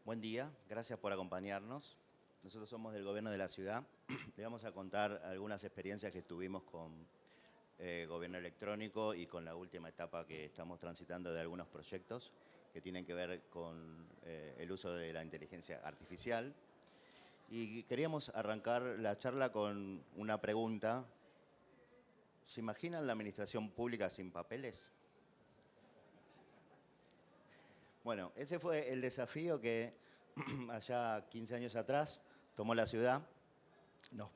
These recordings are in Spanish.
Buen día, gracias por acompañarnos. Nosotros somos del Gobierno de la Ciudad. Le vamos a contar algunas experiencias que tuvimos con Gobierno Electrónico y con la última etapa que estamos transitando de algunos proyectos que tienen que ver con el uso de la inteligencia artificial. Y queríamos arrancar la charla con una pregunta. ¿Se imaginan la administración pública sin papeles? Bueno, ese fue el desafío que allá 15 años atrás tomó la ciudad.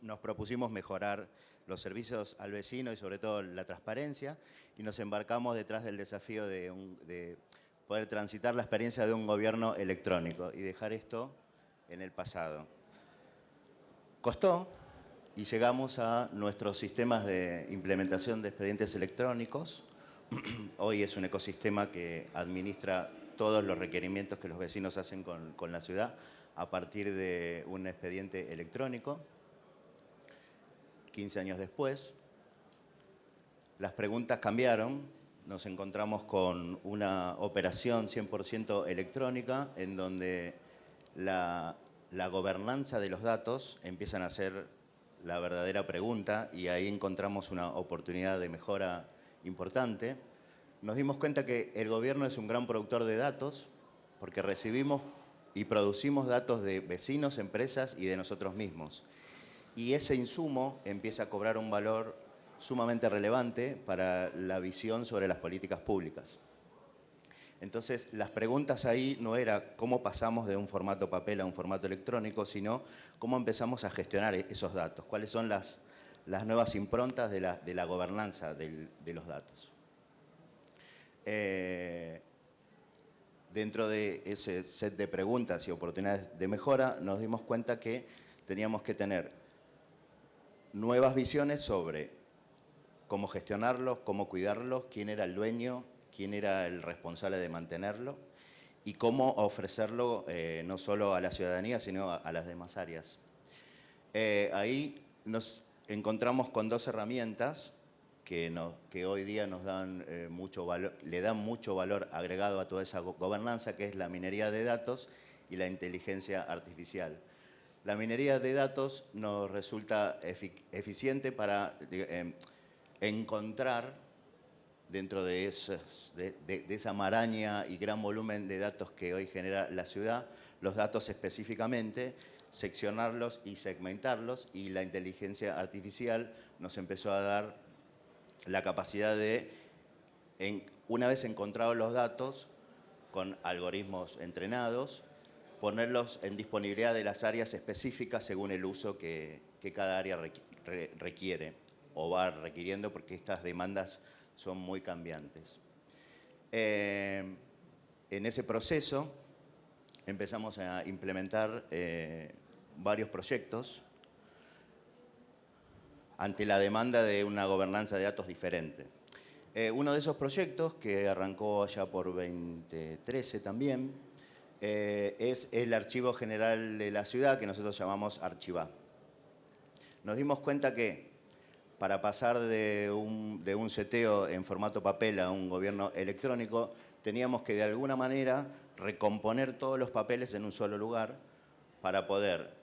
Nos propusimos mejorar los servicios al vecino y sobre todo la transparencia y nos embarcamos detrás del desafío de poder transitar la experiencia de un gobierno electrónico y dejar esto en el pasado. Costó y llegamos a nuestros sistemas de implementación de expedientes electrónicos. Hoy es un ecosistema que administra todos los requerimientos que los vecinos hacen con la ciudad a partir de un expediente electrónico. 15 años después, las preguntas cambiaron. Nos encontramos con una operación 100% electrónica en donde la gobernanza de los datos empiezan a ser la verdadera pregunta y ahí encontramos una oportunidad de mejora importante. Nos dimos cuenta que el gobierno es un gran productor de datos porque recibimos y producimos datos de vecinos, empresas y de nosotros mismos. Y ese insumo empieza a cobrar un valor sumamente relevante para la visión sobre las políticas públicas. Entonces, las preguntas ahí no era cómo pasamos de un formato papel a un formato electrónico, sino cómo empezamos a gestionar esos datos, cuáles son las nuevas improntas de la gobernanza de los datos. Dentro de ese set de preguntas y oportunidades de mejora, nos dimos cuenta que teníamos que tener nuevas visiones sobre cómo gestionarlos, cómo cuidarlos, quién era el dueño, quién era el responsable de mantenerlo y cómo ofrecerlo no solo a la ciudadanía, sino a las demás áreas. Ahí nos encontramos con dos herramientas que hoy día nos dan mucho valor, le dan mucho valor agregado a toda esa gobernanza, que es la minería de datos y la inteligencia artificial. La minería de datos nos resulta eficiente para encontrar dentro de esa maraña y gran volumen de datos que hoy genera la ciudad, los datos específicamente, seccionarlos y segmentarlos, y la inteligencia artificial nos empezó a dar la capacidad de, una vez encontrados los datos, con algoritmos entrenados, ponerlos en disponibilidad de las áreas específicas según el uso que cada área requiere o va requiriendo, porque estas demandas son muy cambiantes. En ese proceso empezamos a implementar varios proyectos ante la demanda de una gobernanza de datos diferente. Uno de esos proyectos, que arrancó allá por 2013 también, es el Archivo General de la Ciudad, que nosotros llamamos Archivá. Nos dimos cuenta que para pasar de un seteo en formato papel a un gobierno electrónico, teníamos que de alguna manera recomponer todos los papeles en un solo lugar para poder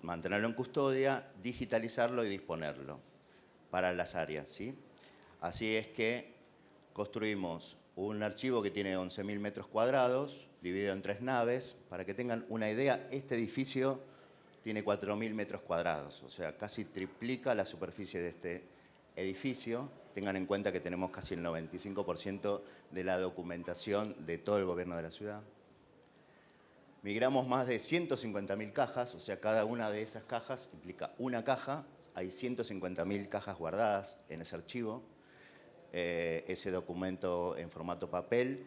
mantenerlo en custodia, digitalizarlo y disponerlo para las áreas, ¿sí? Así es que construimos un archivo que tiene 11.000 metros cuadrados, dividido en 3 naves. Para que tengan una idea, este edificio tiene 4.000 metros cuadrados, o sea, casi triplica la superficie de este edificio. Tengan en cuenta que tenemos casi el 95% de la documentación de todo el gobierno de la ciudad. Migramos más de 150.000 cajas, o sea, cada una de esas cajas implica una caja. Hay 150.000 cajas guardadas en ese archivo. Ese documento en formato papel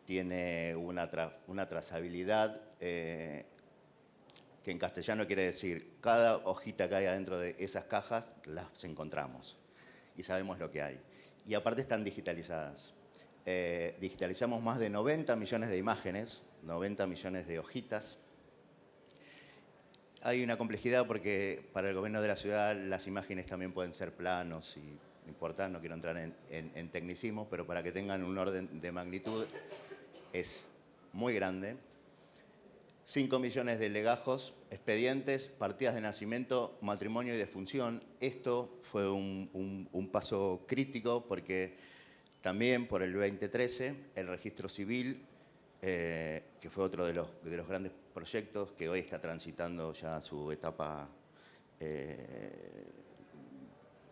tiene una trazabilidad que en castellano quiere decir cada hojita que hay adentro de esas cajas las encontramos y sabemos lo que hay. Y aparte están digitalizadas. Digitalizamos más de 90 millones de imágenes, 90 millones de hojitas. Hay una complejidad porque para el gobierno de la ciudad las imágenes también pueden ser planos y no importa, no quiero entrar en tecnicismos, pero para que tengan un orden de magnitud es muy grande. 5 millones de legajos, expedientes, partidas de nacimiento, matrimonio y defunción. Esto fue un paso crítico porque también por el 2013 el registro civil, que fue otro de los grandes proyectos que hoy está transitando ya su etapa,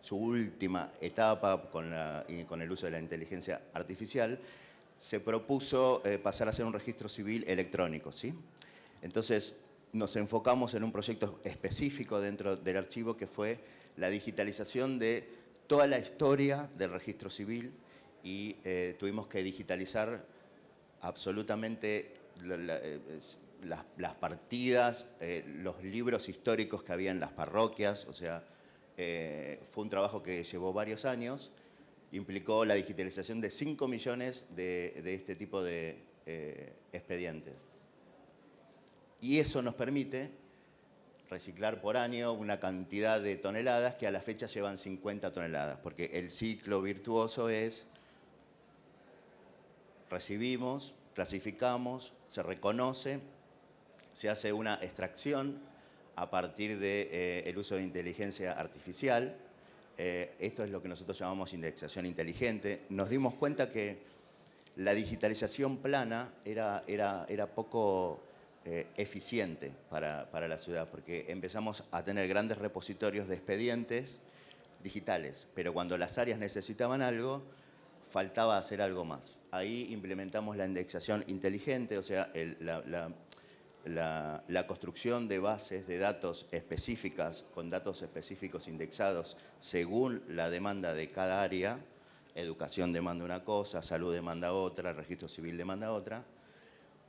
su última etapa con el uso de la inteligencia artificial, se propuso pasar a ser un registro civil electrónico, ¿sí? Entonces, nos enfocamos en un proyecto específico dentro del archivo que fue la digitalización de toda la historia del registro civil y tuvimos que digitalizar absolutamente las partidas, los libros históricos que había en las parroquias, o sea, fue un trabajo que llevó varios años, implicó la digitalización de 5 millones de este tipo de expedientes. Y eso nos permite reciclar por año una cantidad de toneladas que a la fecha llevan 50 toneladas, porque el ciclo virtuoso es recibimos, clasificamos, se reconoce, se hace una extracción a partir del uso de inteligencia artificial. Esto es lo que nosotros llamamos indexación inteligente. Nos dimos cuenta que la digitalización plana era poco eficiente para la ciudad, porque empezamos a tener grandes repositorios de expedientes digitales, pero cuando las áreas necesitaban algo, faltaba hacer algo más. Ahí implementamos la indexación inteligente, o sea, la construcción de bases de datos específicas, con datos específicos indexados según la demanda de cada área. Educación demanda una cosa, salud demanda otra, registro civil demanda otra.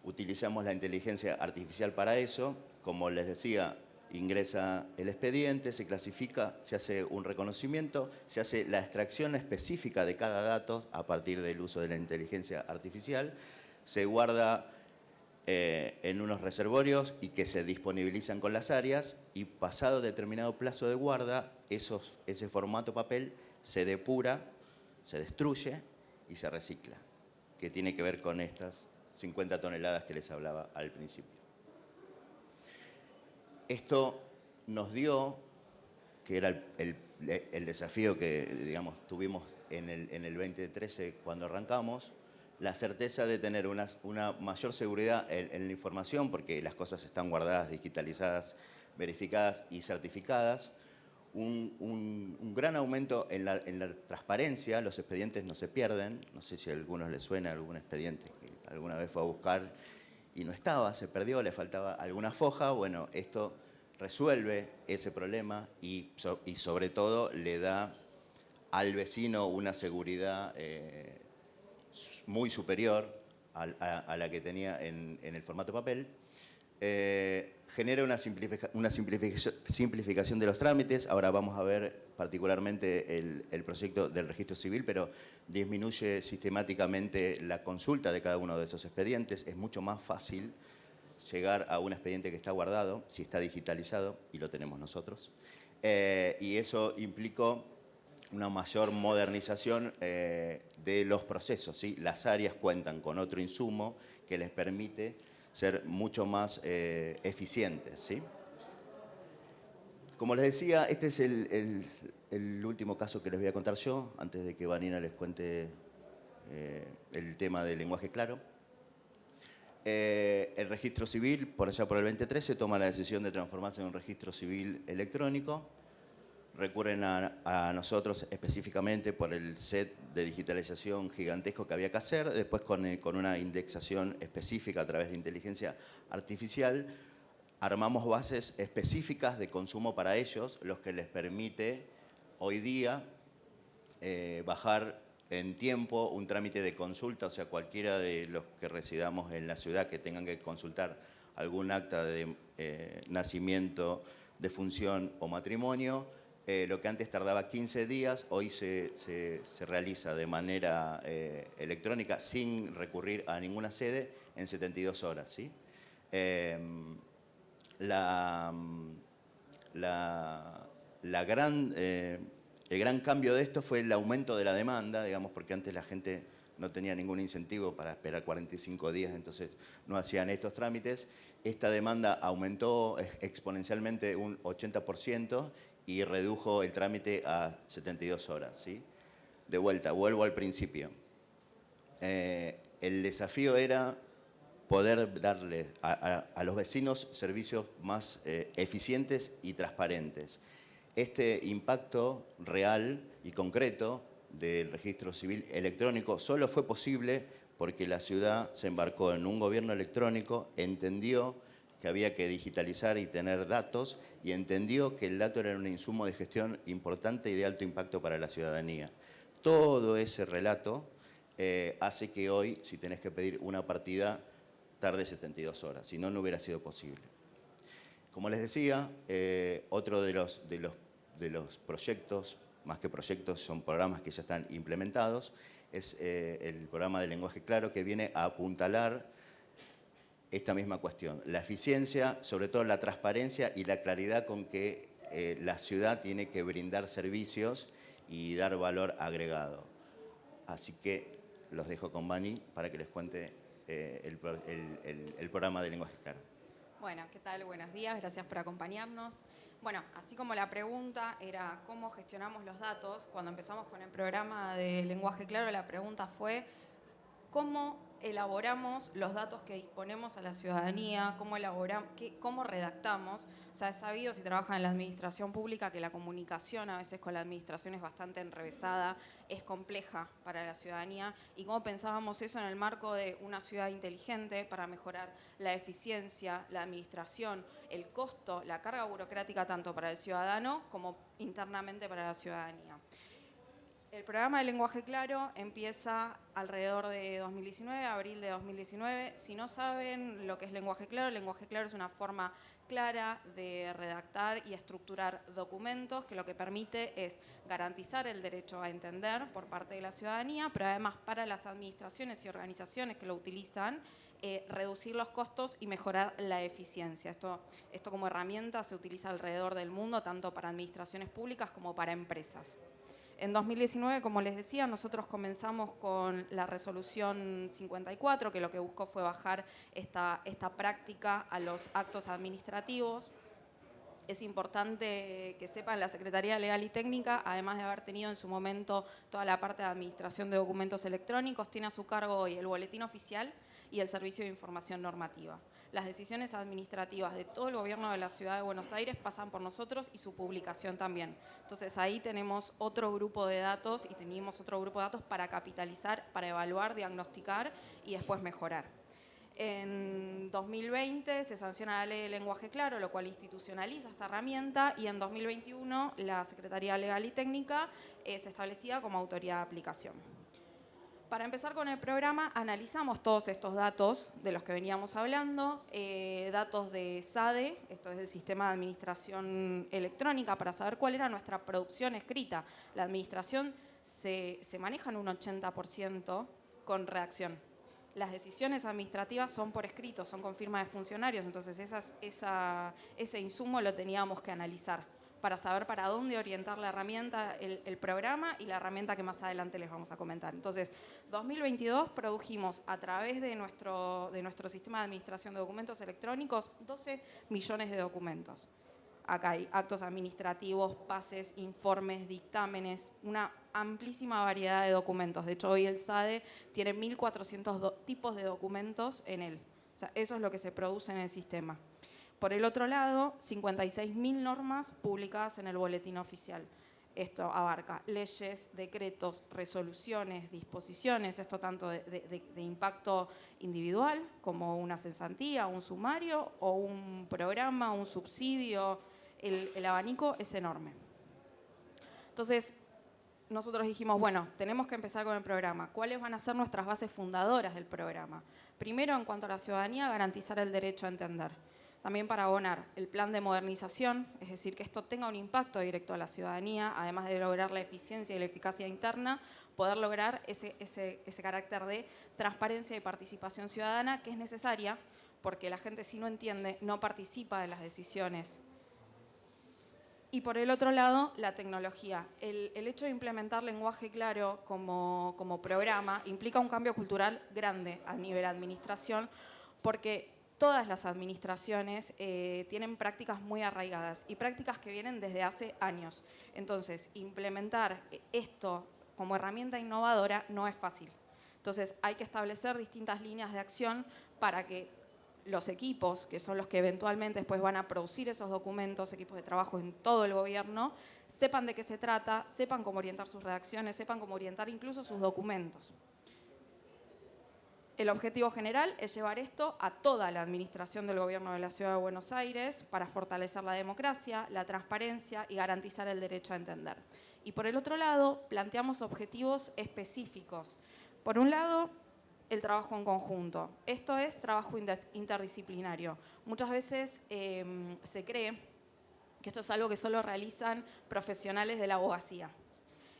Utilizamos la inteligencia artificial para eso. Como les decía, ingresa el expediente, se clasifica, se hace un reconocimiento, se hace la extracción específica de cada dato a partir del uso de la inteligencia artificial, se guarda en unos reservorios y que se disponibilizan con las áreas y pasado determinado plazo de guarda, ese formato papel se depura, se destruye y se recicla, que tiene que ver con estas 50 toneladas que les hablaba al principio. Esto nos dio, que era el desafío que digamos, tuvimos en el 2013 cuando arrancamos, la certeza de tener una mayor seguridad en la información, porque las cosas están guardadas, digitalizadas, verificadas y certificadas. Un gran aumento en la transparencia, los expedientes no se pierden. No sé si a algunos les suena algún expediente que alguna vez fue a buscar y no estaba, se perdió, le faltaba alguna foja. Bueno, esto resuelve ese problema y sobre todo le da al vecino una seguridad muy superior a la que tenía en el formato papel. Genera una simplificación de los trámites. Ahora vamos a ver particularmente el proyecto del registro civil, pero disminuye sistemáticamente la consulta de cada uno de esos expedientes. Es mucho más fácil llegar a un expediente que está guardado, si está digitalizado, y lo tenemos nosotros. Y eso implicó una mayor modernización de los procesos, ¿sí? Las áreas cuentan con otro insumo que les permite ser mucho más eficientes, ¿sí? Como les decía, este es el último caso que les voy a contar yo, antes de que Vanina les cuente el tema del lenguaje claro. El registro civil, por allá por el 2013, toma la decisión de transformarse en un registro civil electrónico. Recurren a nosotros específicamente por el set de digitalización gigantesco que había que hacer, después con una indexación específica a través de inteligencia artificial, armamos bases específicas de consumo para ellos, los que les permite hoy día bajar en tiempo un trámite de consulta, o sea, cualquiera de los que residamos en la ciudad que tengan que consultar algún acta de nacimiento, defunción o matrimonio, lo que antes tardaba 15 días, hoy se realiza de manera electrónica sin recurrir a ninguna sede en 72 horas, ¿sí? El gran cambio de esto fue el aumento de la demanda, digamos, porque antes la gente no tenía ningún incentivo para esperar 45 días, entonces no hacían estos trámites. Esta demanda aumentó exponencialmente un 80% y redujo el trámite a 72 horas, ¿sí? De vuelta, vuelvo al principio. El desafío era poder darle a los vecinos servicios más eficientes y transparentes. Este impacto real y concreto del registro civil electrónico solo fue posible porque la ciudad se embarcó en un gobierno electrónico, entendió que había que digitalizar y tener datos y entendió que el dato era un insumo de gestión importante y de alto impacto para la ciudadanía. Todo ese relato hace que hoy, si tenés que pedir una partida, tarde 72 horas, si no, no hubiera sido posible. Como les decía, otro de los proyectos, más que proyectos, son programas que ya están implementados, es el programa de lenguaje claro que viene a apuntalar esta misma cuestión, la eficiencia, sobre todo la transparencia y la claridad con que la ciudad tiene que brindar servicios y dar valor agregado. Así que los dejo con Vani para que les cuente el programa de lenguaje claro. Bueno, ¿qué tal? Buenos días, gracias por acompañarnos. Bueno, así como la pregunta era cómo gestionamos los datos, cuando empezamos con el programa de lenguaje claro, la pregunta fue cómo elaboramos los datos que disponemos a la ciudadanía, cómo redactamos. O sea, es sabido, si trabajan en la administración pública, que la comunicación a veces con la administración es bastante enrevesada, es compleja para la ciudadanía, y cómo pensábamos eso en el marco de una ciudad inteligente para mejorar la eficiencia, la administración, el costo, la carga burocrática tanto para el ciudadano como internamente para la ciudadanía. El programa de lenguaje claro empieza alrededor de 2019, abril de 2019. Si no saben lo que es lenguaje claro es una forma clara de redactar y estructurar documentos que lo que permite es garantizar el derecho a entender por parte de la ciudadanía, pero además para las administraciones y organizaciones que lo utilizan, reducir los costos y mejorar la eficiencia. Esto como herramienta se utiliza alrededor del mundo, tanto para administraciones públicas como para empresas. En 2019, como les decía, nosotros comenzamos con la resolución 54, que lo que buscó fue bajar esta práctica a los actos administrativos. Es importante que sepan, la Secretaría Legal y Técnica, además de haber tenido en su momento toda la parte de administración de documentos electrónicos, tiene a su cargo hoy el boletín oficial y el servicio de información normativa. Las decisiones administrativas de todo el gobierno de la Ciudad de Buenos Aires pasan por nosotros y su publicación también. Entonces ahí tenemos otro grupo de datos y teníamos otro grupo de datos para capitalizar, para evaluar, diagnosticar y después mejorar. En 2020 se sanciona la ley de lenguaje claro, lo cual institucionaliza esta herramienta, y en 2021 la Secretaría Legal y Técnica es establecida como autoridad de aplicación. Para empezar con el programa, analizamos todos estos datos de los que veníamos hablando, datos de SADE, esto es el Sistema de Administración Electrónica, para saber cuál era nuestra producción escrita. La administración se maneja en un 80% con redacción. Las decisiones administrativas son por escrito, son con firma de funcionarios, entonces ese insumo lo teníamos que analizar para saber para dónde orientar la herramienta, el programa y la herramienta que más adelante les vamos a comentar. Entonces, 2022 produjimos a través de nuestro sistema de administración de documentos electrónicos 12 millones de documentos. Acá hay actos administrativos, pases, informes, dictámenes, una amplísima variedad de documentos. De hecho, hoy el SADE tiene 1.400 tipos de documentos en él. O sea, eso es lo que se produce en el sistema. Por el otro lado, 56.000 normas publicadas en el boletín oficial. Esto abarca leyes, decretos, resoluciones, disposiciones, esto tanto de impacto individual, como una cesantía, un sumario, o un programa, un subsidio. El abanico es enorme. Entonces, nosotros dijimos, bueno, tenemos que empezar con el programa. ¿Cuáles van a ser nuestras bases fundadoras del programa? Primero, en cuanto a la ciudadanía, garantizar el derecho a entender. También para abonar el plan de modernización, es decir, que esto tenga un impacto directo a la ciudadanía, además de lograr la eficiencia y la eficacia interna, poder lograr ese carácter de transparencia y participación ciudadana que es necesaria, porque la gente, si no entiende, no participa de las decisiones. Y por el otro lado, la tecnología. El hecho de implementar lenguaje claro como programa implica un cambio cultural grande a nivel de administración, porque todas las administraciones tienen prácticas muy arraigadas y prácticas que vienen desde hace años. Entonces, implementar esto como herramienta innovadora no es fácil. Entonces, hay que establecer distintas líneas de acción para que los equipos, que son los que eventualmente después van a producir esos documentos, equipos de trabajo en todo el gobierno, sepan de qué se trata, sepan cómo orientar sus redacciones, sepan cómo orientar incluso sus documentos. El objetivo general es llevar esto a toda la administración del gobierno de la Ciudad de Buenos Aires para fortalecer la democracia, la transparencia y garantizar el derecho a entender. Y por el otro lado, planteamos objetivos específicos. Por un lado, el trabajo en conjunto. Esto es trabajo interdisciplinario. Muchas veces se cree que esto es algo que solo realizan profesionales de la abogacía.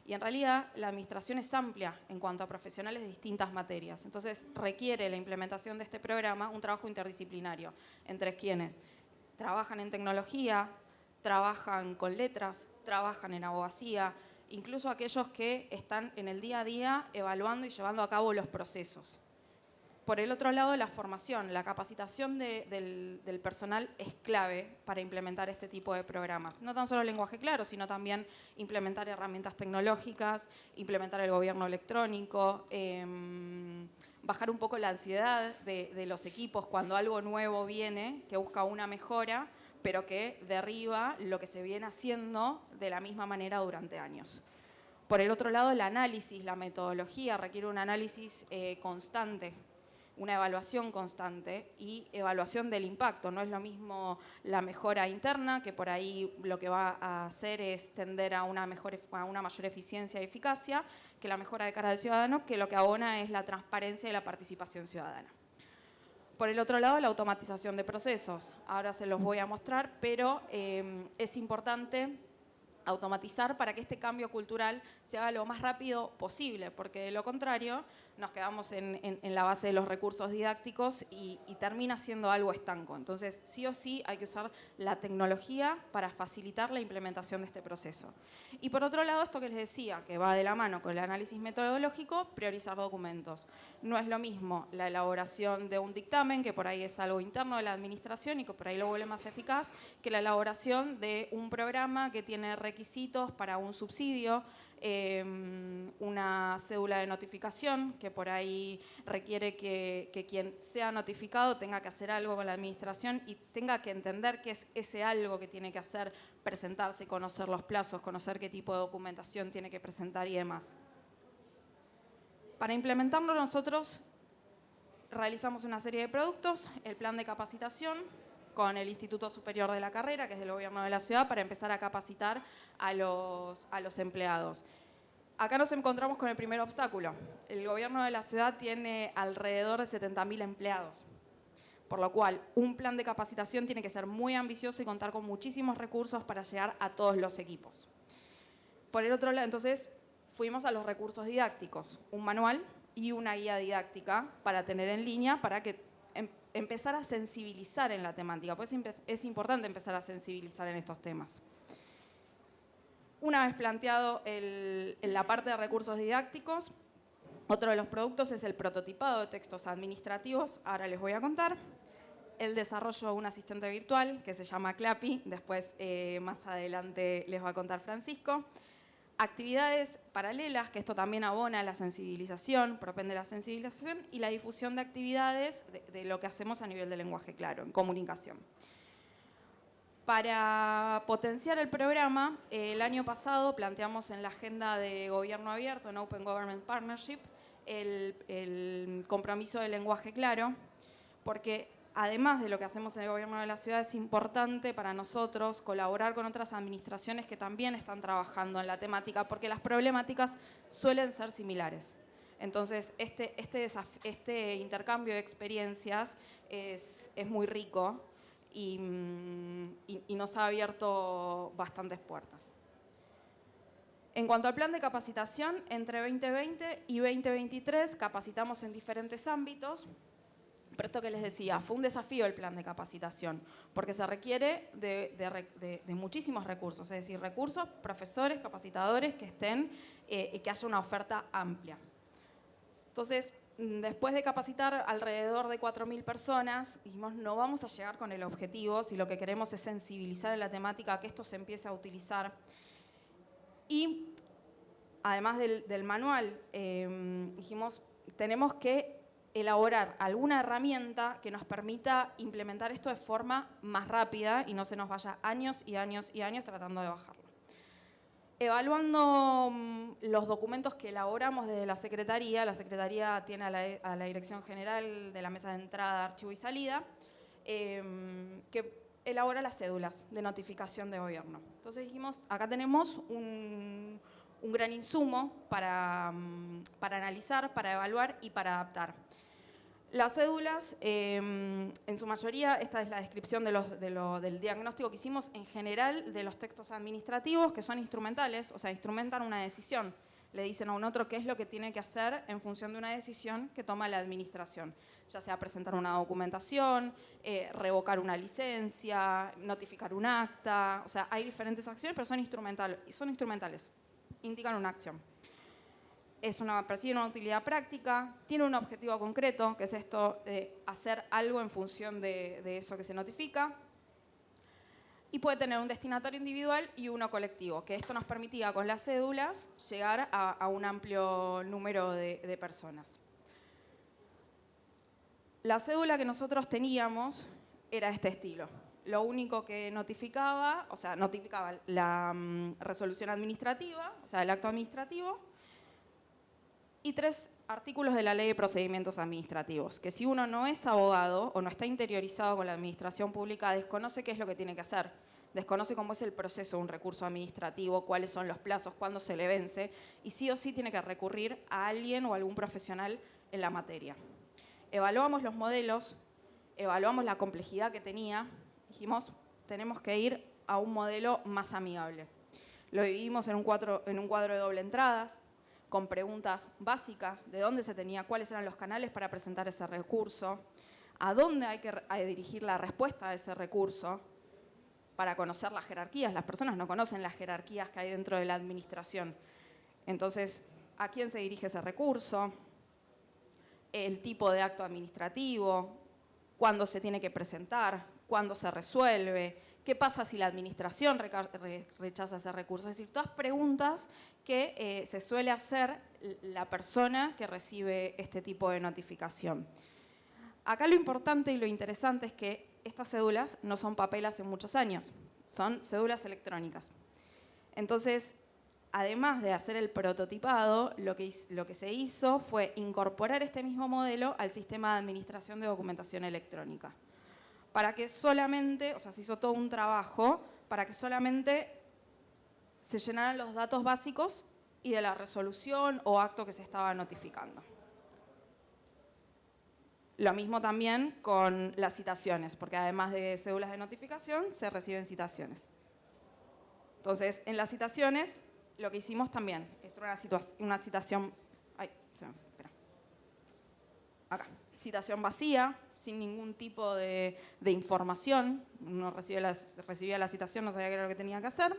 Y en realidad la administración es amplia en cuanto a profesionales de distintas materias. Entonces requiere la implementación de este programa un trabajo interdisciplinario entre quienes trabajan en tecnología, trabajan con letras, trabajan en abogacía, incluso aquellos que están en el día a día evaluando y llevando a cabo los procesos. Por el otro lado, la formación, la capacitación del personal es clave para implementar este tipo de programas. No tan solo lenguaje claro, sino también implementar herramientas tecnológicas, implementar el gobierno electrónico, bajar un poco la ansiedad de los equipos cuando algo nuevo viene, que busca una mejora, pero que derriba lo que se viene haciendo de la misma manera durante años. Por el otro lado, el análisis, la metodología requiere un análisis constante, una evaluación constante y evaluación del impacto. No es lo mismo la mejora interna, que por ahí lo que va a hacer es tender a una mayor eficiencia y eficacia, que la mejora de cara al ciudadano, que lo que abona es la transparencia y la participación ciudadana. Por el otro lado, la automatización de procesos. Ahora se los voy a mostrar, pero es importante automatizar para que este cambio cultural se haga lo más rápido posible, porque de lo contrario nos quedamos en la base de los recursos didácticos y termina siendo algo estanco. Entonces, sí o sí hay que usar la tecnología para facilitar la implementación de este proceso. Y por otro lado, esto que les decía, que va de la mano con el análisis metodológico, priorizar documentos. No es lo mismo la elaboración de un dictamen, que por ahí es algo interno de la administración y que por ahí lo vuelve más eficaz, que la elaboración de un programa que tiene requisitos para un subsidio, una cédula de notificación que por ahí requiere que quien sea notificado tenga que hacer algo con la administración y tenga que entender qué es ese algo que tiene que hacer, presentarse, conocer los plazos, conocer qué tipo de documentación tiene que presentar y demás. Para implementarlo nosotros realizamos una serie de productos, el plan de capacitación con el Instituto Superior de la Carrera, que es del Gobierno de la Ciudad, para empezar a capacitar a los empleados. Acá nos encontramos con el primer obstáculo. El Gobierno de la Ciudad tiene alrededor de 70.000 empleados, por lo cual un plan de capacitación tiene que ser muy ambicioso y contar con muchísimos recursos para llegar a todos los equipos. Por el otro lado, entonces, fuimos a los recursos didácticos, un manual y una guía didáctica para tener en línea, para que empezar a sensibilizar en la temática, pues es importante empezar a sensibilizar en estos temas. Una vez planteado la parte de recursos didácticos, otro de los productos es el prototipado de textos administrativos, ahora les voy a contar. El desarrollo de un asistente virtual que se llama Clapi, después más adelante les va a contar Francisco. Actividades paralelas, que esto también abona a la sensibilización, propende la sensibilización y la difusión de actividades de lo que hacemos a nivel de lenguaje claro, en comunicación. Para potenciar el programa, el año pasado planteamos en la agenda de Gobierno Abierto, en Open Government Partnership, el compromiso del lenguaje claro, porque además de lo que hacemos en el Gobierno de la Ciudad, es importante para nosotros colaborar con otras administraciones que también están trabajando en la temática, porque las problemáticas suelen ser similares. Entonces, este intercambio de experiencias es muy rico y nos ha abierto bastantes puertas. En cuanto al plan de capacitación, entre 2020 y 2023 capacitamos en diferentes ámbitos. Pero esto que les decía, fue un desafío el plan de capacitación, porque se requiere de muchísimos recursos, es decir, recursos, profesores, capacitadores que estén y que haya una oferta amplia. Entonces, después de capacitar alrededor de 4.000 personas, dijimos, no vamos a llegar con el objetivo si lo que queremos es sensibilizar en la temática, que esto se empiece a utilizar. Y además del manual, dijimos, tenemos que elaborar alguna herramienta que nos permita implementar esto de forma más rápida y no se nos vaya años y años y años tratando de bajarlo. Evaluando los documentos que elaboramos desde la Secretaría tiene a la Dirección General de la Mesa de Entrada, Archivo y Salida, que elabora las cédulas de notificación de gobierno. Entonces dijimos, acá tenemos un gran insumo para analizar, para evaluar y para adaptar. Las cédulas, en su mayoría, esta es la descripción del diagnóstico que hicimos en general de los textos administrativos, que son instrumentales, o sea, instrumentan una decisión. Le dicen a un otro qué es lo que tiene que hacer en función de una decisión que toma la administración, ya sea presentar una documentación, revocar una licencia, notificar un acta, o sea, hay diferentes acciones, pero son instrumentales, indican una acción. Persigue una utilidad práctica, tiene un objetivo concreto, que es esto de hacer algo en función de eso que se notifica, y puede tener un destinatario individual y uno colectivo, que esto nos permitía con las cédulas llegar a un amplio número de personas. La cédula que nosotros teníamos era este estilo. Lo único que notificaba, o sea, notificaba la resolución administrativa, o sea, el acto administrativo, y 3 artículos de la Ley de Procedimientos Administrativos, que si uno no es abogado o no está interiorizado con la administración pública, desconoce qué es lo que tiene que hacer, desconoce cómo es el proceso de un recurso administrativo, cuáles son los plazos, cuándo se le vence, y sí o sí tiene que recurrir a alguien o algún profesional en la materia. Evaluamos los modelos, evaluamos la complejidad que tenía, dijimos, tenemos que ir a un modelo más amigable. Lo dividimos en un cuadro de doble entradas, con preguntas básicas de dónde se tenía, cuáles eran los canales para presentar ese recurso, a dónde hay que dirigir la respuesta a ese recurso para conocer las jerarquías. Las personas no conocen las jerarquías que hay dentro de la administración. Entonces, ¿a quién se dirige ese recurso? El tipo de acto administrativo, cuándo se tiene que presentar, cuándo se resuelve, qué pasa si la administración rechaza ese recurso. Es decir, todas preguntas que se suele hacer la persona que recibe este tipo de notificación. Acá lo importante y lo interesante es que estas cédulas no son papel hace muchos años, son cédulas electrónicas. Entonces, además de hacer el prototipado, lo que se hizo fue incorporar este mismo modelo al sistema de administración de documentación electrónica. Para que solamente, o sea, se hizo todo un trabajo para que solamente se llenaran los datos básicos y de la resolución o acto que se estaba notificando. Lo mismo también con las citaciones, porque además de cédulas de notificación, se reciben citaciones. Entonces, en las citaciones, lo que hicimos también, esto era una citación, acá, citación vacía, sin ningún tipo de información, uno recibía la citación, no sabía qué era lo que tenía que hacer.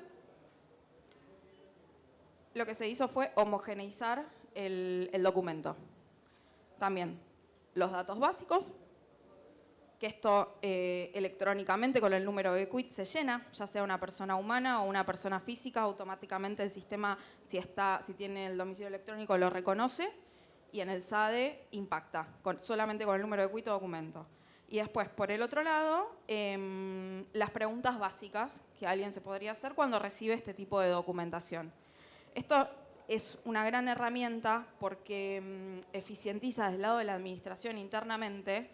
Lo que se hizo fue homogeneizar el documento. También los datos básicos, que esto electrónicamente con el número de quit se llena, ya sea una persona humana o una persona física, automáticamente el sistema, si tiene el domicilio electrónico, lo reconoce y en el SADE impacta, solamente con el número de quit o documento. Y después, por el otro lado, las preguntas básicas que alguien se podría hacer cuando recibe este tipo de documentación. Esto es una gran herramienta porque eficientiza desde el lado de la administración internamente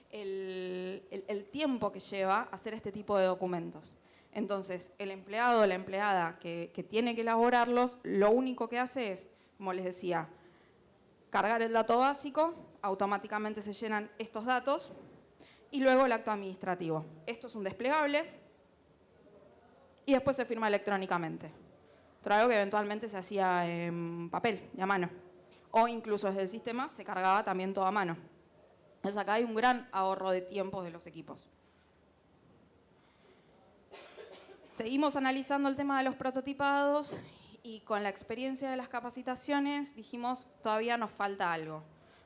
el tiempo que lleva hacer este tipo de documentos. Entonces, el empleado o la empleada que tiene que elaborarlos, lo único que hace es, como les decía, cargar el dato básico, automáticamente se llenan estos datos y luego el acto administrativo. Esto es un desplegable y después se firma electrónicamente. Esto era algo que eventualmente se hacía en papel y a mano. O incluso desde el sistema se cargaba también todo a mano. Entonces acá hay un gran ahorro de tiempo de los equipos. Seguimos analizando el tema de los prototipados y con la experiencia de las capacitaciones dijimos, todavía nos falta algo.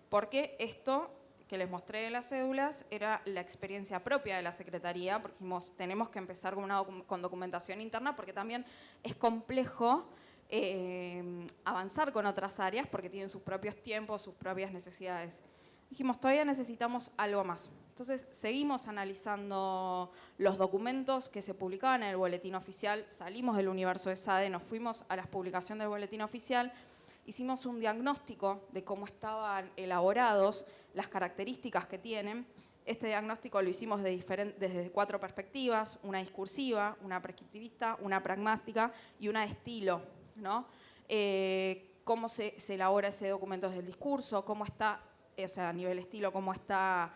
Porque esto que les mostré en las cédulas era la experiencia propia de la Secretaría, porque dijimos, tenemos que empezar con documentación interna, porque también es complejo avanzar con otras áreas, porque tienen sus propios tiempos, sus propias necesidades. Dijimos, todavía necesitamos algo más. Entonces, seguimos analizando los documentos que se publicaban en el boletín oficial, salimos del universo de SADE, nos fuimos a la publicación del boletín oficial, hicimos un diagnóstico de cómo estaban elaborados, las características que tienen. Este diagnóstico lo hicimos desde 4 perspectivas, una discursiva, una prescriptivista, una pragmática y una de estilo, ¿no? Cómo se elabora ese documento desde el discurso, cómo está, o sea, a nivel estilo, cómo está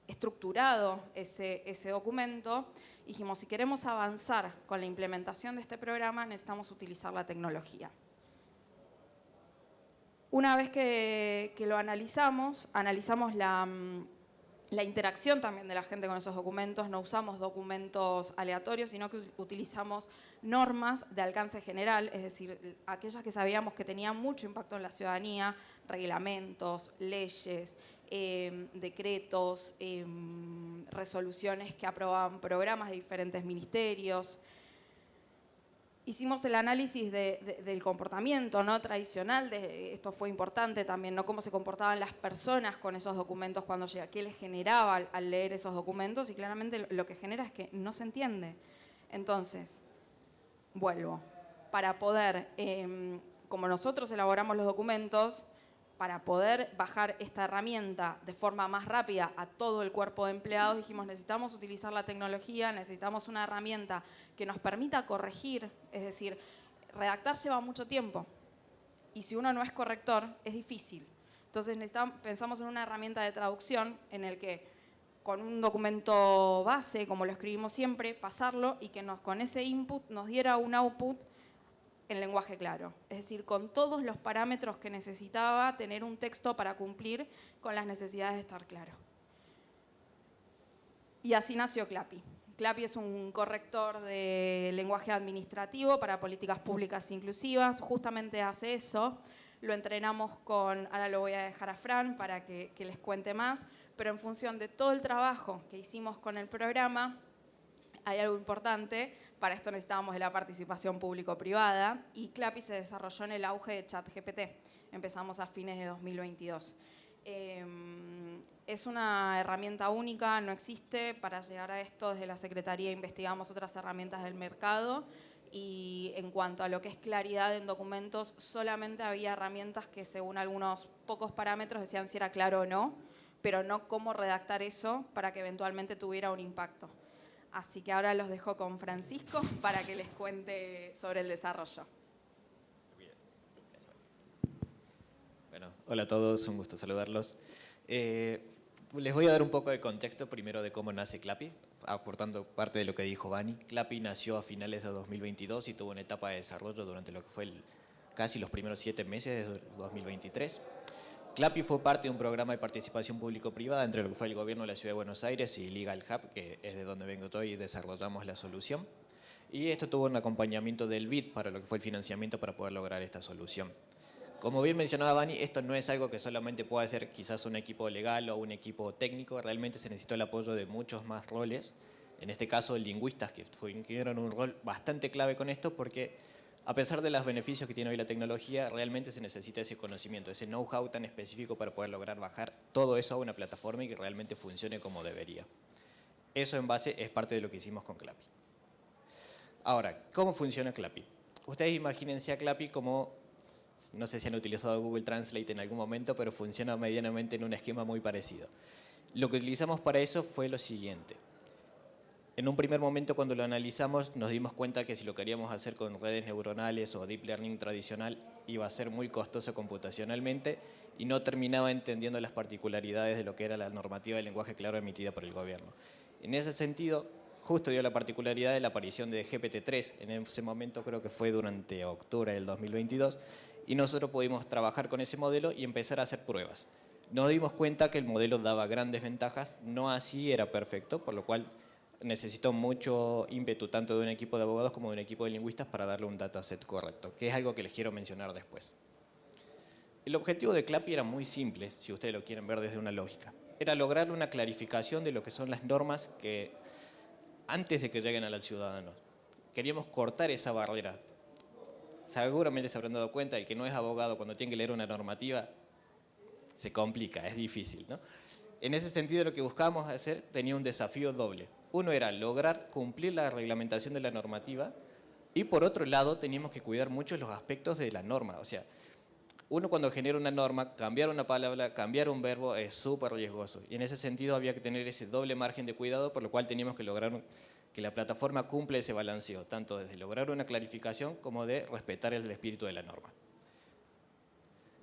estructurado ese documento. Dijimos, si queremos avanzar con la implementación de este programa, necesitamos utilizar la tecnología. Una vez que lo analizamos la interacción también de la gente con esos documentos. No usamos documentos aleatorios, sino que utilizamos normas de alcance general, es decir, aquellas que sabíamos que tenían mucho impacto en la ciudadanía, reglamentos, leyes, decretos, resoluciones que aprobaban programas de diferentes ministerios. Hicimos el análisis del comportamiento no tradicional, esto fue importante también, ¿no? Cómo se comportaban las personas con esos documentos cuando llega, qué les generaba al leer esos documentos, y claramente lo que genera es que no se entiende. Entonces, vuelvo, para poder, como nosotros elaboramos los documentos, para poder bajar esta herramienta de forma más rápida a todo el cuerpo de empleados, dijimos, necesitamos utilizar la tecnología, necesitamos una herramienta que nos permita corregir, es decir, redactar lleva mucho tiempo y si uno no es corrector es difícil. Entonces pensamos en una herramienta de traducción en el que con un documento base, como lo escribimos siempre, pasarlo y que con ese input nos diera un output en lenguaje claro, es decir, con todos los parámetros que necesitaba tener un texto para cumplir con las necesidades de estar claro. Y así nació CLAPI. CLAPI es un corrector de lenguaje administrativo para políticas públicas inclusivas, justamente hace eso. Lo entrenamos ahora lo voy a dejar a Fran para que les cuente más, pero en función de todo el trabajo que hicimos con el programa, hay algo importante. Para esto necesitábamos de la participación público-privada y CLAPI se desarrolló en el auge de ChatGPT. Empezamos a fines de 2022. Es una herramienta única, no existe. Para llegar a esto, desde la Secretaría investigamos otras herramientas del mercado y en cuanto a lo que es claridad en documentos, solamente había herramientas que según algunos pocos parámetros decían si era claro o no, pero no cómo redactar eso para que eventualmente tuviera un impacto. Así que ahora los dejo con Francisco para que les cuente sobre el desarrollo. Bueno, hola a todos, un gusto saludarlos. Les voy a dar un poco de contexto primero de cómo nace CLAPI, aportando parte de lo que dijo Vani. CLAPI nació a finales de 2022 y tuvo una etapa de desarrollo durante lo que fue casi los primeros 7 meses de 2023. CLAPI fue parte de un programa de participación público-privada entre lo que fue el gobierno de la Ciudad de Buenos Aires y Legal Hub, que es de donde vengo yo, y desarrollamos la solución. Y esto tuvo un acompañamiento del BID para lo que fue el financiamiento para poder lograr esta solución. Como bien mencionaba Vani, esto no es algo que solamente pueda hacer quizás un equipo legal o un equipo técnico, realmente se necesitó el apoyo de muchos más roles, en este caso lingüistas, que tuvieron un rol bastante clave con esto porque a pesar de los beneficios que tiene hoy la tecnología, realmente se necesita ese conocimiento, ese know-how tan específico para poder lograr bajar todo eso a una plataforma y que realmente funcione como debería. Eso en base es parte de lo que hicimos con CLAPI. Ahora, ¿cómo funciona CLAPI? Ustedes imagínense a CLAPI como, no sé si han utilizado Google Translate en algún momento, pero funciona medianamente en un esquema muy parecido. Lo que utilizamos para eso fue lo siguiente. En un primer momento, cuando lo analizamos, nos dimos cuenta que si lo queríamos hacer con redes neuronales o deep learning tradicional, iba a ser muy costoso computacionalmente y no terminaba entendiendo las particularidades de lo que era la normativa de lenguaje claro emitida por el gobierno. En ese sentido, justo dio la particularidad de la aparición de GPT-3, en ese momento creo que fue durante octubre del 2022, y nosotros pudimos trabajar con ese modelo y empezar a hacer pruebas. Nos dimos cuenta que el modelo daba grandes ventajas, no así era perfecto, por lo cual necesitó mucho ímpetu tanto de un equipo de abogados como de un equipo de lingüistas para darle un dataset correcto, que es algo que les quiero mencionar después. El objetivo de CLAPI era muy simple, si ustedes lo quieren ver desde una lógica. Era lograr una clarificación de lo que son las normas que antes de que lleguen al ciudadano. Queríamos cortar esa barrera. Seguramente se habrán dado cuenta, el que no es abogado cuando tiene que leer una normativa se complica, es difícil, ¿no? En ese sentido, lo que buscábamos hacer tenía un desafío doble. Uno era lograr cumplir la reglamentación de la normativa y por otro lado teníamos que cuidar mucho los aspectos de la norma. O sea, uno cuando genera una norma, cambiar una palabra, cambiar un verbo es súper riesgoso. Y en ese sentido había que tener ese doble margen de cuidado, por lo cual teníamos que lograr que la plataforma cumpla ese balanceo, tanto desde lograr una clarificación como de respetar el espíritu de la norma.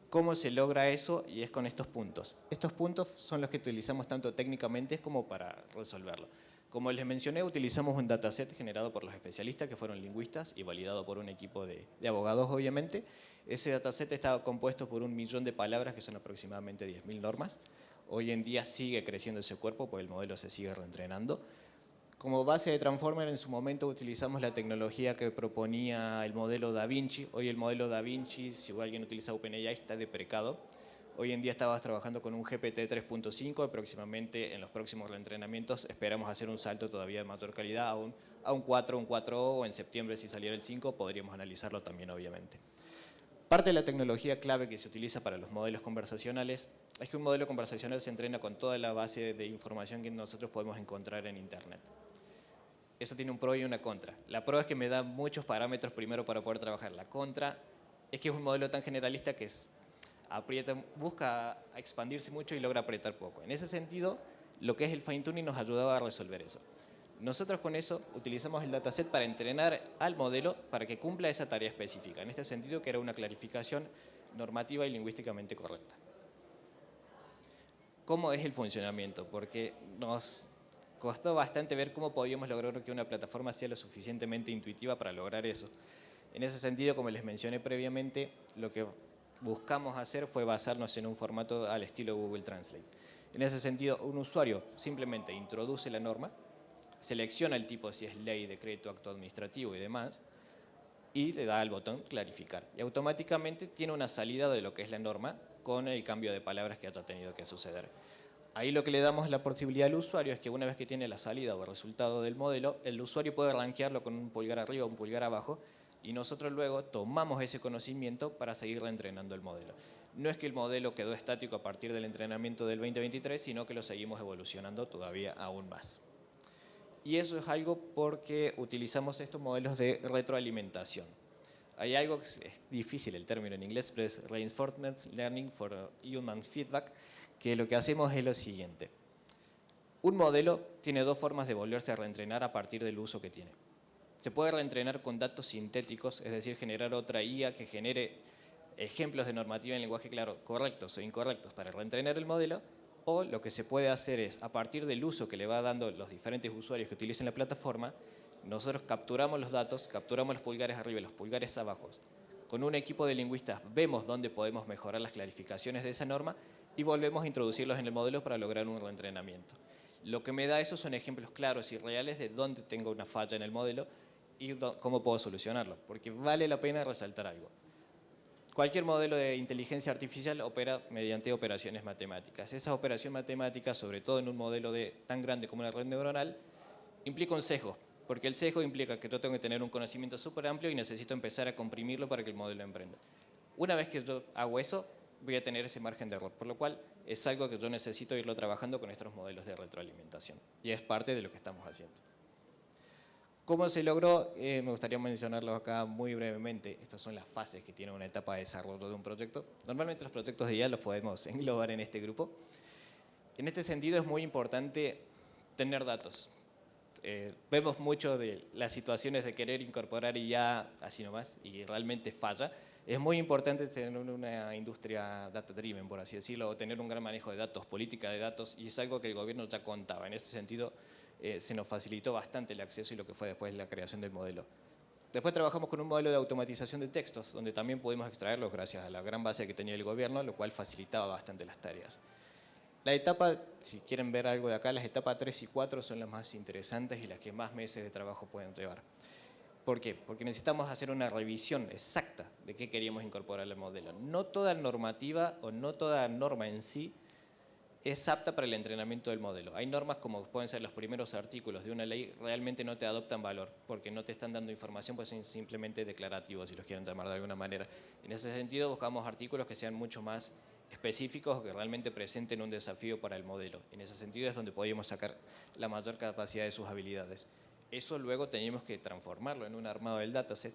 ¿Cómo se logra eso? Y es con estos puntos. Estos puntos son los que utilizamos tanto técnicamente como para resolverlo. Como les mencioné, utilizamos un dataset generado por los especialistas, que fueron lingüistas, y validado por un equipo de abogados, obviamente. Ese dataset estaba compuesto por 1 millón de palabras, que son aproximadamente 10.000 normas. Hoy en día sigue creciendo ese cuerpo, porque el modelo se sigue reentrenando. Como base de Transformer, en su momento utilizamos la tecnología que proponía el modelo Da Vinci. Hoy el modelo Da Vinci, si alguien utiliza OpenAI, está deprecado. Hoy en día estabas trabajando con un GPT 3.5, próximamente en los próximos reentrenamientos esperamos hacer un salto todavía de mayor calidad a un 4, un 4O, o en septiembre si saliera el 5 podríamos analizarlo también obviamente. Parte de la tecnología clave que se utiliza para los modelos conversacionales es que un modelo conversacional se entrena con toda la base de información que nosotros podemos encontrar en Internet. Eso tiene un pro y una contra. La pro es que me da muchos parámetros primero para poder trabajar. La contra es que es un modelo tan generalista que busca expandirse mucho y logra apretar poco. En ese sentido, lo que es el fine tuning nos ayudaba a resolver eso. Nosotros con eso utilizamos el dataset para entrenar al modelo para que cumpla esa tarea específica. En este sentido, que era una clarificación normativa y lingüísticamente correcta. ¿Cómo es el funcionamiento? Porque nos costó bastante ver cómo podíamos lograr que una plataforma sea lo suficientemente intuitiva para lograr eso. En ese sentido, como les mencioné previamente, lo que buscamos hacer fue basarnos en un formato al estilo Google Translate. En ese sentido, un usuario simplemente introduce la norma, selecciona el tipo si es ley, decreto, acto administrativo y demás, y le da al botón clarificar. Y automáticamente tiene una salida de lo que es la norma con el cambio de palabras que haya tenido que suceder. Ahí lo que le damos la posibilidad al usuario es que una vez que tiene la salida o el resultado del modelo, el usuario puede rankearlo con un pulgar arriba o un pulgar abajo y nosotros luego tomamos ese conocimiento para seguir entrenando el modelo. No es que el modelo quedó estático a partir del entrenamiento del 2023, sino que lo seguimos evolucionando todavía aún más. Y eso es algo porque utilizamos estos modelos de retroalimentación. Hay algo que es difícil el término en inglés, pero es Reinforcement Learning for Human Feedback, que lo que hacemos es lo siguiente. Un modelo tiene dos formas de volverse a reentrenar a partir del uso que tiene. Se puede reentrenar con datos sintéticos, es decir, generar otra IA que genere ejemplos de normativa en lenguaje claro correctos o incorrectos para reentrenar el modelo, o lo que se puede hacer es, a partir del uso que le va dando los diferentes usuarios que utilicen la plataforma, nosotros capturamos los datos, capturamos los pulgares arriba y los pulgares abajo. Con un equipo de lingüistas vemos dónde podemos mejorar las clarificaciones de esa norma y volvemos a introducirlos en el modelo para lograr un reentrenamiento. Lo que me da eso son ejemplos claros y reales de dónde tengo una falla en el modelo y cómo puedo solucionarlo, porque vale la pena resaltar algo. Cualquier modelo de inteligencia artificial opera mediante operaciones matemáticas. Esas operaciones matemáticas, sobre todo en un modelo tan grande como una red neuronal, implica un sesgo, porque el sesgo implica que yo tengo que tener un conocimiento súper amplio y necesito empezar a comprimirlo para que el modelo emprenda. Una vez que yo hago eso, voy a tener ese margen de error, por lo cual es algo que yo necesito irlo trabajando con estos modelos de retroalimentación. Y es parte de lo que estamos haciendo. ¿Cómo se logró? Me gustaría mencionarlo acá muy brevemente. Estas son las fases que tiene una etapa de desarrollo de un proyecto. Normalmente los proyectos de IA los podemos englobar en este grupo. En este sentido es muy importante tener datos. Vemos mucho de las situaciones de querer incorporar IA así nomás y realmente falla. Es muy importante tener una industria data-driven, por así decirlo, o tener un gran manejo de datos, política de datos, y es algo que el gobierno ya contaba. En ese sentido, se nos facilitó bastante el acceso y lo que fue después la creación del modelo. Después trabajamos con un modelo de automatización de textos, donde también pudimos extraerlos gracias a la gran base que tenía el gobierno, lo cual facilitaba bastante las tareas. La etapa, si quieren ver algo de acá, las etapas 3 y 4 son las más interesantes y las que más meses de trabajo pueden llevar. ¿Por qué? Porque necesitamos hacer una revisión exacta de qué queríamos incorporar al modelo. No toda normativa o no toda norma en sí es apta para el entrenamiento del modelo. Hay normas como pueden ser los primeros artículos de una ley, realmente no te adoptan valor, porque no te están dando información, pues son simplemente declarativos, si los quieren llamar de alguna manera. En ese sentido buscamos artículos que sean mucho más específicos, que realmente presenten un desafío para el modelo. En ese sentido es donde podíamos sacar la mayor capacidad de sus habilidades. Eso luego teníamos que transformarlo en un armado del dataset,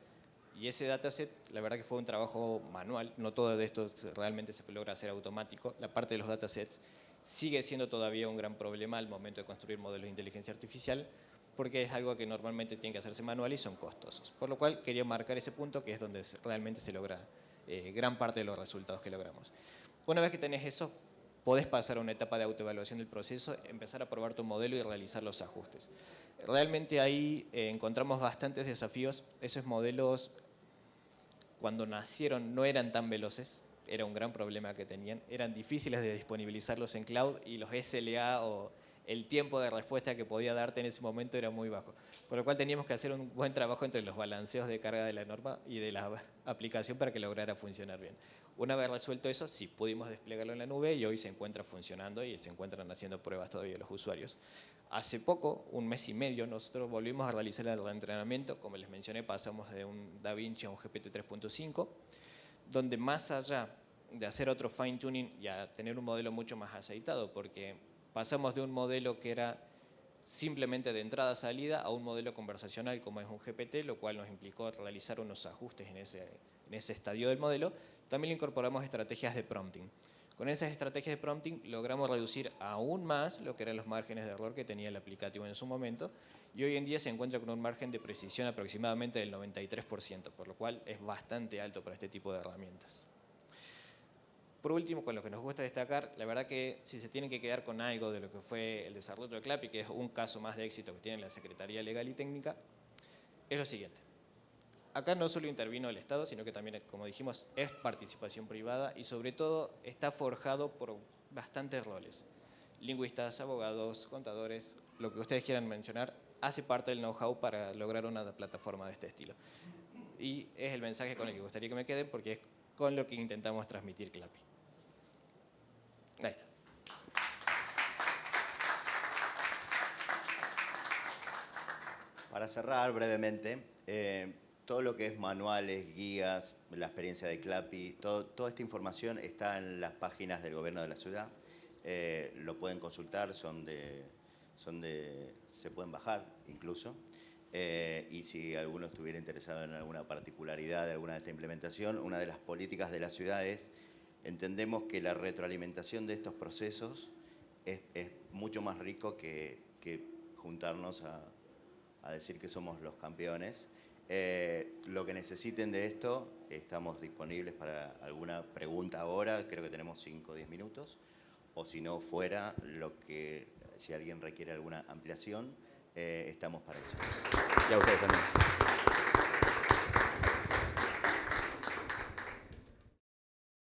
y ese dataset, la verdad que fue un trabajo manual, no todo de esto realmente se logra hacer automático. La parte de los datasets sigue siendo todavía un gran problema al momento de construir modelos de inteligencia artificial, porque es algo que normalmente tiene que hacerse manual y son costosos. Por lo cual quería marcar ese punto, que es donde realmente se logra gran parte de los resultados que logramos. Una vez que tenés eso, podés pasar a una etapa de autoevaluación del proceso, empezar a probar tu modelo y realizar los ajustes. Realmente ahí encontramos bastantes desafíos. Esos modelos, cuando nacieron, no eran tan veloces. Era un gran problema que tenían. Eran difíciles de disponibilizarlos en cloud y los SLA o el tiempo de respuesta que podía darte en ese momento era muy bajo. Por lo cual teníamos que hacer un buen trabajo entre los balanceos de carga de la norma y de la aplicación para que lograra funcionar bien. Una vez resuelto eso, sí pudimos desplegarlo en la nube y hoy se encuentra funcionando y se encuentran haciendo pruebas todavía los usuarios. Hace poco, un mes y medio, nosotros volvimos a realizar el reentrenamiento. Como les mencioné, pasamos de un DaVinci a un GPT 3.5, donde más allá de hacer otro fine tuning y a tener un modelo mucho más aceitado, porque pasamos de un modelo que era simplemente de entrada-salida a un modelo conversacional como es un GPT, lo cual nos implicó realizar unos ajustes en ese estadio del modelo. También le incorporamos estrategias de prompting. Con esas estrategias de prompting logramos reducir aún más lo que eran los márgenes de error que tenía el aplicativo en su momento, y hoy en día se encuentra con un margen de precisión aproximadamente del 93%, por lo cual es bastante alto para este tipo de herramientas. Por último, con lo que nos gusta destacar, la verdad que si se tienen que quedar con algo de lo que fue el desarrollo de CLAPI, que es un caso más de éxito que tiene la Secretaría Legal y Técnica, es lo siguiente. Acá no solo intervino el Estado, sino que también, como dijimos, es participación privada y sobre todo está forjado por bastantes roles. Lingüistas, abogados, contadores, lo que ustedes quieran mencionar, hace parte del know-how para lograr una plataforma de este estilo. Y es el mensaje con el que gustaría que me queden, porque es con lo que intentamos transmitir CLAPI. Ahí está. Para cerrar brevemente, todo lo que es manuales, guías, la experiencia de CLAPI, toda esta información está en las páginas del gobierno de la ciudad. Lo pueden consultar, se pueden bajar incluso. Y si alguno estuviera interesado en alguna particularidad de alguna de esta implementación, una de las políticas de la ciudad es, entendemos que la retroalimentación de estos procesos es mucho más rico que juntarnos a decir que somos los campeones. Lo que necesiten de esto, estamos disponibles para alguna pregunta ahora, creo que tenemos 5 o 10 minutos, o si no fuera, si alguien requiere alguna ampliación, estamos para eso. Y a ustedes también.